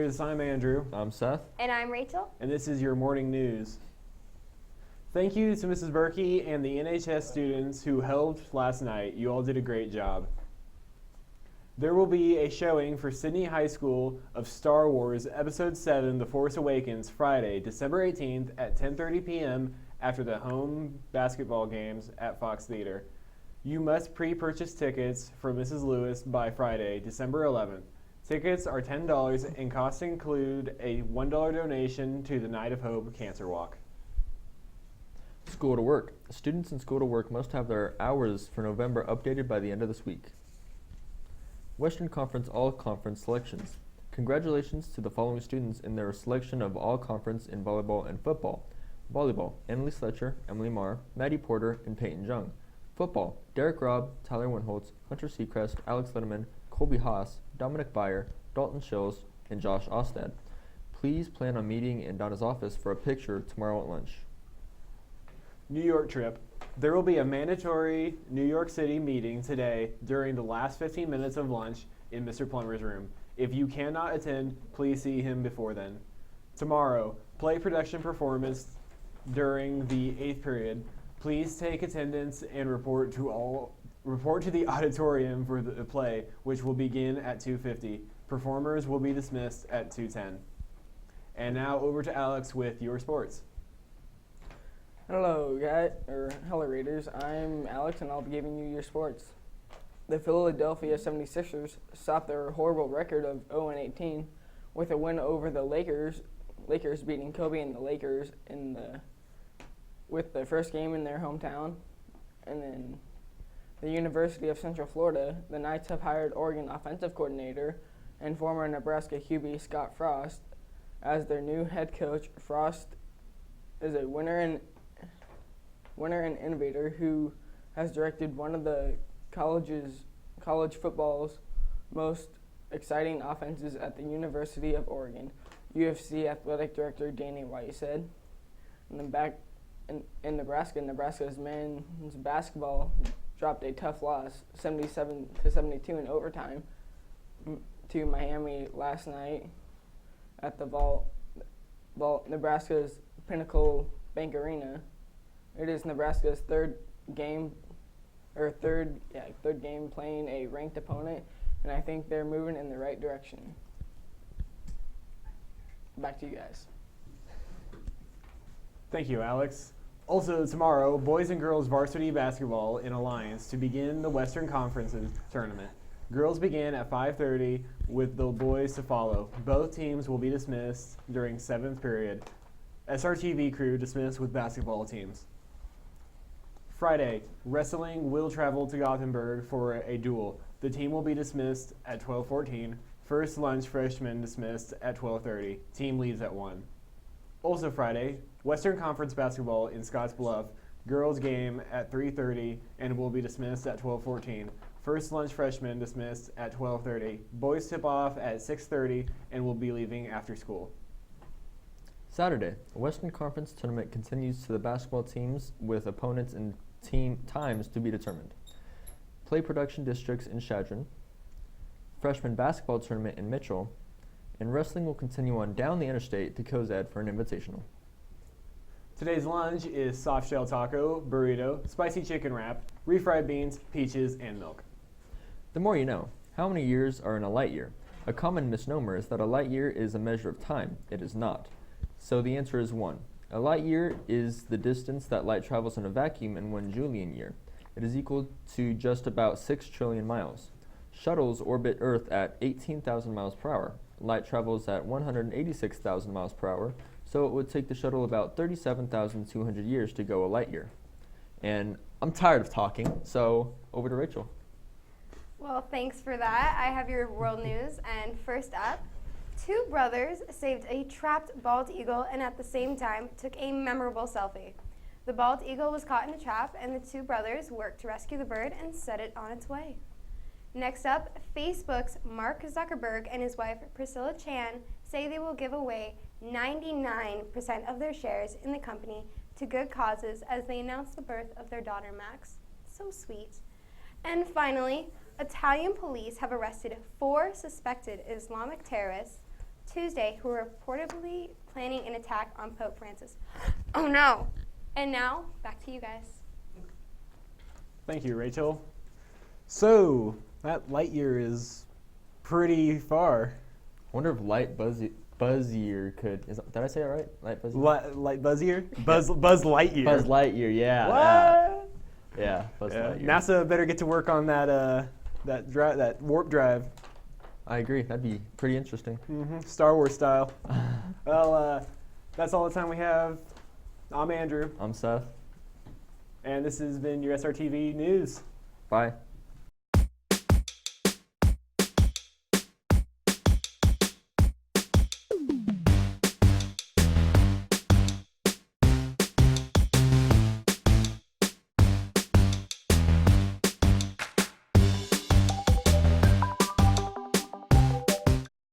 News. I'm Andrew. I'm Seth. And I'm Rachel. And this is your morning news. Thank you to Mrs. Berkey and the NHS students who helped last night. You all did a great job. There will be a showing for Sidney High School of Star Wars Episode 7, The Force Awakens, Friday, December 18th at 10:30 p.m. after the home basketball games at Fox Theater. You must pre-purchase tickets for Mrs. Lewis by Friday, December 11th. Tickets are $10 and costs include a $1 donation to the Night of Hope Cancer Walk. School to work. Students in school to work must have their hours for November updated by the end of this week. Western Conference All-Conference selections. Congratulations to the following students in their selection of All-Conference in volleyball and football. Volleyball, Emily Sletcher, Emily Marr, Maddie Porter, and Peyton Jung. Football, Derek Robb, Tyler Winholtz, Hunter Seacrest, Alex Letterman, Colby Haas, Dominic Byer, Dalton Schills, and Josh Ostad. Please plan on meeting in Donna's office for a picture tomorrow at lunch. New York trip. There will be a mandatory New York City meeting today during the last 15 minutes of lunch in Mr. Plummer's room. If you cannot attend, please see him before then. Tomorrow, play production performance during the 8th period. Please take attendance and report to the auditorium for the play, which will begin at 2:50. Performers will be dismissed at 2:10. And now over to Alex with your sports. Hello readers, I'm Alex and I'll be giving you your sports. The Philadelphia 76ers stopped their horrible record of 0-18 with a win over the Lakers beating Kobe and the Lakers with the first game in their hometown. And then the University of Central Florida, the Knights have hired Oregon offensive coordinator and former Nebraska QB Scott Frost as their new head coach. Frost is a winner and innovator who has directed one of the college football's most exciting offenses at the University of Oregon, UFC athletic director Danny White said. And then back in Nebraska's men's basketball dropped a tough loss, 77-72 in overtime, to Miami last night at the Nebraska's Pinnacle Bank Arena. It is Nebraska's third game playing a ranked opponent, and I think they're moving in the right direction. Back to you guys. Thank you, Alex. Also tomorrow, boys and girls varsity basketball in Alliance to begin the Western Conference's tournament. Girls begin at 5:30 with the boys to follow. Both teams will be dismissed during 7th period. SRTV crew dismissed with basketball teams. Friday, wrestling will travel to Gothenburg for a duel. The team will be dismissed at 12:14. First lunch freshmen dismissed at 12:30. Team leaves at 1. Also Friday, Western Conference basketball in Scottsbluff. Girls game at 3:30 and will be dismissed at 12:14. First lunch freshmen dismissed at 12:30. Boys tip off at 6:30 and will be leaving after school. Saturday, the Western Conference tournament continues to the basketball teams with opponents and team times to be determined. Play production districts in Chadron, freshman basketball tournament in Mitchell, and wrestling will continue on down the interstate to Cozad for an invitational. Today's lunch is soft shell taco, burrito, spicy chicken wrap, refried beans, peaches, and milk. The more you know. How many years are in a light year? A common misnomer is that a light year is a measure of time. It is not. So the answer is 1. A light year is the distance that light travels in a vacuum in 1 Julian year. It is equal to just about 6 trillion miles. Shuttles orbit Earth at 18,000 miles per hour. Light travels at 186,000 miles per hour, so it would take the shuttle about 37,200 years to go a light year. And I'm tired of talking, so over to Rachel. Well, thanks for that. I have your world news, and first up, 2 brothers saved a trapped bald eagle and at the same time took a memorable selfie. The bald eagle was caught in a trap, and the 2 brothers worked to rescue the bird and set it on its way. Next up, Facebook's Mark Zuckerberg and his wife Priscilla Chan say they will give away 99% of their shares in the company to good causes as they announce the birth of their daughter Max. So sweet. And finally, Italian police have arrested 4 suspected Islamic terrorists Tuesday who were reportedly planning an attack on Pope Francis. Oh no! And now, back to you guys. Thank you, Rachel. So, that light year is pretty far. I wonder if Buzzier could. Did I say it right? Light Buzzier? Light Buzzier? Buzz Lightyear. Buzz Lightyear, yeah. What? Yeah, Buzz Lightyear. NASA better get to work on that that warp drive. I agree. That'd be pretty interesting. Star Wars style. Well, that's all the time we have. I'm Andrew, I'm Seth. and this has been your SRTV News. Bye.